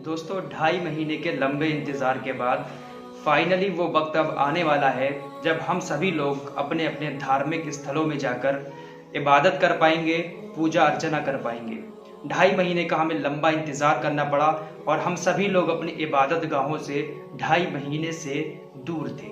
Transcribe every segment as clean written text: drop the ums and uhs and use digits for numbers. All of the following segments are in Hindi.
दोस्तों 2.5 महीने के लंबे इंतज़ार के बाद फाइनली वो वक्त अब आने वाला है जब हम सभी लोग अपने अपने धार्मिक स्थलों में जाकर इबादत कर पाएंगे, पूजा अर्चना कर पाएंगे। 2.5 महीने का हमें लंबा इंतज़ार करना पड़ा और हम सभी लोग अपनी इबादत गाहों से 2.5 महीने से दूर थे।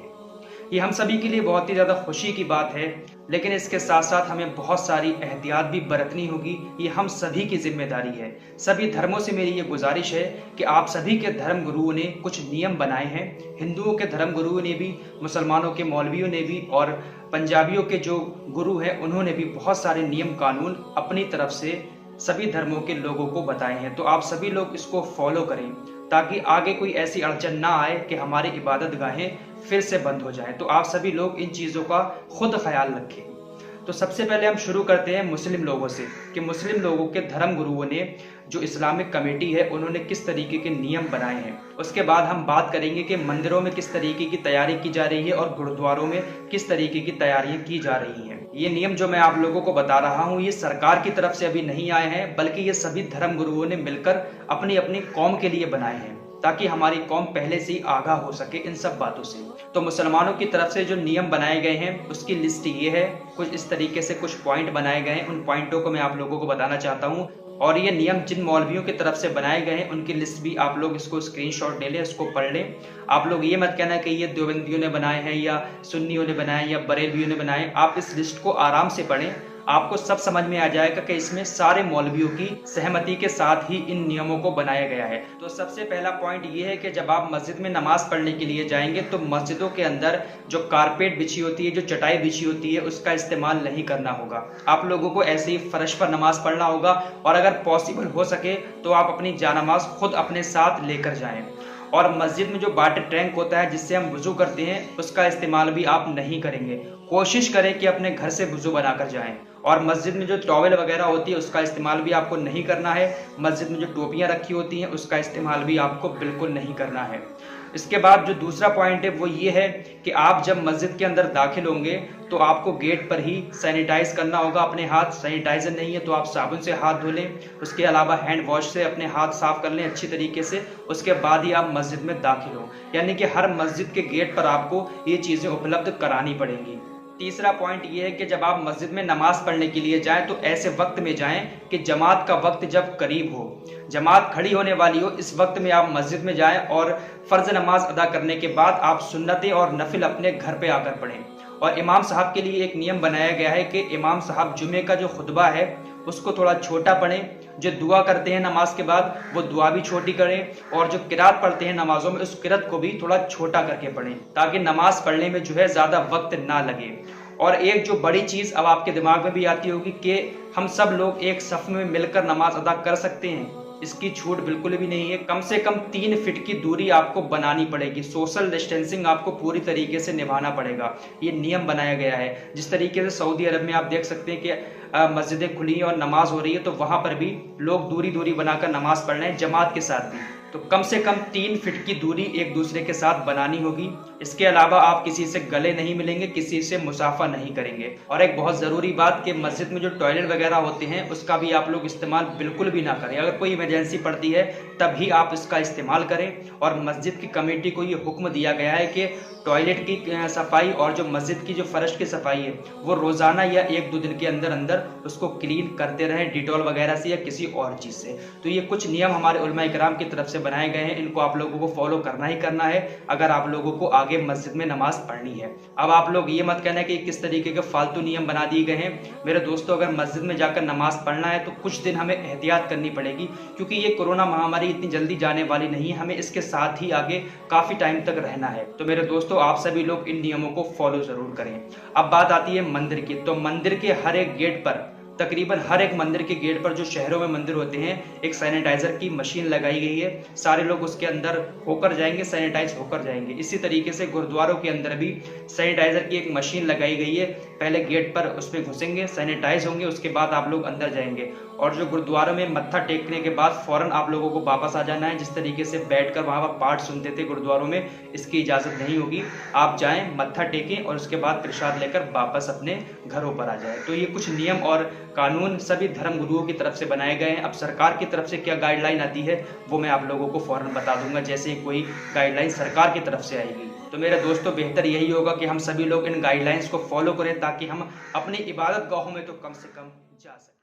ये हम सभी के लिए बहुत ही ज़्यादा खुशी की बात है, लेकिन इसके साथ साथ हमें बहुत सारी एहतियात भी बरतनी होगी। ये हम सभी की जिम्मेदारी है। सभी धर्मों से मेरी ये गुजारिश है कि आप सभी के धर्म गुरुओं ने कुछ नियम बनाए हैं। हिंदुओं के धर्म गुरुओं ने भी, मुसलमानों के मौलवियों ने भी और पंजाबियों के जो गुरु हैं उन्होंने भी बहुत सारे नियम कानून अपनी तरफ से सभी धर्मों के लोगों को बताए हैं। तो आप सभी लोग इसको फॉलो करें ताकि आगे कोई ऐसी अड़चन ना आए कि हमारी इबादत गाहें फिर से बंद हो जाएं। तो आप सभी लोग इन चीज़ों का खुद ख्याल रखें। तो सबसे पहले हम शुरू करते हैं मुस्लिम लोगों से कि मुस्लिम लोगों के धर्म गुरुओं ने जो इस्लामिक कमेटी है उन्होंने किस तरीके के नियम बनाए हैं। उसके बाद हम बात करेंगे कि मंदिरों में किस तरीके की तैयारी की जा रही है और गुरुद्वारों में किस तरीके की तैयारियां की जा रही हैं। ये नियम जो मैं आप लोगों को बता रहा हूँ ये सरकार की तरफ से अभी नहीं आए हैं, बल्कि ये सभी धर्म गुरुओं ने मिलकर अपनी अपनी कौम के लिए बनाए हैं ताकि हमारी कौम पहले से ही आगाह हो सके इन सब बातों से। तो मुसलमानों की तरफ से जो नियम बनाए गए हैं उसकी लिस्ट ये है। कुछ इस तरीके से कुछ पॉइंट बनाए गए हैं, उन पॉइंटों को मैं आप लोगों को बताना चाहता हूँ। और ये नियम जिन मौलवियों की तरफ से बनाए गए हैं उनकी लिस्ट भी आप लोग इसको स्क्रीनशॉट ले लें, इसको पढ़ लें। आप लोग ये मत कहना कि ये देवबंदियों ने बनाए हैं या सुन्नियों ने बनाए या बरेलवियों ने बनाए। आप इस लिस्ट को आराम से पढ़ें, आपको सब समझ में आ जाएगा कि इसमें सारे मौलवियों की सहमति के साथ ही इन नियमों को बनाया गया है। तो सबसे पहला पॉइंट ये है कि जब आप मस्जिद में नमाज पढ़ने के लिए जाएंगे तो मस्जिदों के अंदर जो कारपेट बिछी होती है, जो चटाई बिछी होती है, उसका इस्तेमाल नहीं करना होगा। आप लोगों को ऐसे ही फर्श पर नमाज पढ़ना होगा और अगर पॉसिबल हो सके तो आप अपनी जानमाज खुद अपने साथ लेकर जाएं। और मस्जिद में जो वाटर टैंक होता है जिससे हम वुजू करते हैं उसका इस्तेमाल भी आप नहीं करेंगे। कोशिश करें कि अपने घर से वुजू बनाकर जाएं। और मस्जिद में जो टॉवेल वगैरह होती है उसका इस्तेमाल भी आपको नहीं करना है। मस्जिद में जो टोपियां रखी होती हैं उसका इस्तेमाल भी आपको बिल्कुल नहीं करना है। इसके बाद जो दूसरा पॉइंट है वो ये है कि आप जब मस्जिद के अंदर दाखिल होंगे तो आपको गेट पर ही सैनिटाइज करना होगा अपने हाथ। सैनिटाइजर नहीं है तो आप साबुन से हाथ धो लें। उसके अलावा हैंड वॉश से अपने हाथ साफ कर लें अच्छी तरीके से। उसके बाद ही आप मस्जिद में दाखिल हों, यानी कि हर मस्जिद के गेट पर आपको ये चीज़ें उपलब्ध करानी पड़ेंगी। तीसरा पॉइंट ये है कि जब आप मस्जिद में नमाज पढ़ने के लिए जाएं तो ऐसे वक्त में जाएं कि जमात का वक्त जब करीब हो, जमात खड़ी होने वाली हो, इस वक्त में आप मस्जिद में जाएं और फ़र्ज नमाज अदा करने के बाद आप सुन्नतें और नफिल अपने घर पे आकर पढ़ें। और इमाम साहब के लिए एक नियम बनाया गया है कि इमाम साहब जुमे का जो खुतबा है उसको थोड़ा छोटा पढ़ें। जो दुआ करते हैं नमाज के बाद वो दुआ भी छोटी करें और जो किरात पढ़ते हैं नमाजों में उस किरात को भी थोड़ा छोटा करके पढ़ें ताकि नमाज पढ़ने में जो है ज़्यादा वक्त ना लगे। और एक जो बड़ी चीज़ अब आपके दिमाग में भी आती होगी कि हम सब लोग एक सफ में मिलकर नमाज अदा कर सकते हैं, इसकी छूट बिल्कुल भी नहीं है। कम से कम 3 फीट की दूरी आपको बनानी पड़ेगी। सोशल डिस्टेंसिंग आपको पूरी तरीके से निभाना पड़ेगा। ये नियम बनाया गया है। जिस तरीके से सऊदी अरब में आप देख सकते हैं कि मस्जिदें खुली हैं और नमाज हो रही है तो वहाँ पर भी लोग दूरी दूरी बनाकर नमाज पढ़ रहे हैं जमात के साथ भी। तो कम से कम 3 फीट की दूरी एक दूसरे के साथ बनानी होगी। इसके अलावा आप किसी से गले नहीं मिलेंगे, किसी से मुसाफा नहीं करेंगे। और एक बहुत ज़रूरी बात कि मस्जिद में जो टॉयलेट वगैरह होते हैं उसका भी आप लोग इस्तेमाल बिल्कुल भी ना करें। अगर कोई इमरजेंसी पड़ती है तभी आप इसका इस्तेमाल करें। और मस्जिद की कमेटी को ये हुक्म दिया गया है कि टॉयलेट की सफाई और जो मस्जिद की जो फर्श की सफाई है वो रोज़ाना या 1-2 दिन के अंदर अंदर उसको क्लीन करते रहें डिटॉल वगैरह से या किसी और चीज़ से। तो ये कुछ नियम हमारे उलमा इकराम की तरफ से बनाए गए हैं, इनको आप लोगों को फॉलो करना ही करना है अगर आप लोगों को आगे मस्जिद में नमाज पढ़नी है। अब आप लोग ये मत कहना कि किस तरीके के फालतू नियम बना दिए गए हैं। मेरे दोस्तों, अगर मस्जिद में जाकर नमाज पढ़ना है तो कुछ दिन हमें एहतियात करनी पड़ेगी, क्योंकि ये कोरोना महामारी इतनी जल्दी जाने वाली नहीं है। हमें इसके साथ ही आगे काफ़ी टाइम तक रहना है। तो मेरे दोस्तों, आप सभी लोग इन नियमों को फॉलो ज़रूर करें। अब बात आती है मंदिर की। तो मंदिर के हर एक गेट पर, तकरीबन हर एक मंदिर के गेट पर, जो शहरों में मंदिर होते हैं, एक सैनिटाइजर की मशीन लगाई गई है। सारे लोग उसके अंदर होकर जाएंगे, सैनिटाइज होकर जाएंगे। इसी तरीके से गुरुद्वारों के अंदर भी सैनिटाइजर की एक मशीन लगाई गई है। पहले गेट पर उसमें घुसेंगे, सैनिटाइज होंगे, उसके बाद आप लोग अंदर जाएंगे। और जो गुरुद्वारों में मत्था टेकने के बाद फौरन आप लोगों को वापस आ जाना है। जिस तरीके से बैठकर वहाँ पर पाठ सुनते थे गुरुद्वारों में, इसकी इजाज़त नहीं होगी। आप जाएं, मत्था टेकें और उसके बाद प्रसाद लेकर वापस अपने घरों पर आ जाएं। तो ये कुछ नियम और कानून सभी धर्म गुरुओं की तरफ से बनाए गए हैं। अब सरकार की तरफ से क्या गाइडलाइन आती है वो मैं आप लोगों को फौरन बता दूंगा, जैसे कोई गाइडलाइन सरकार की तरफ से आएगी। तो मेरे दोस्तों, बेहतर यही होगा कि हम सभी लोग इन गाइडलाइंस को फॉलो करें ताकि हम अपनी इबादत गाहों में तो कम से कम जा सकें।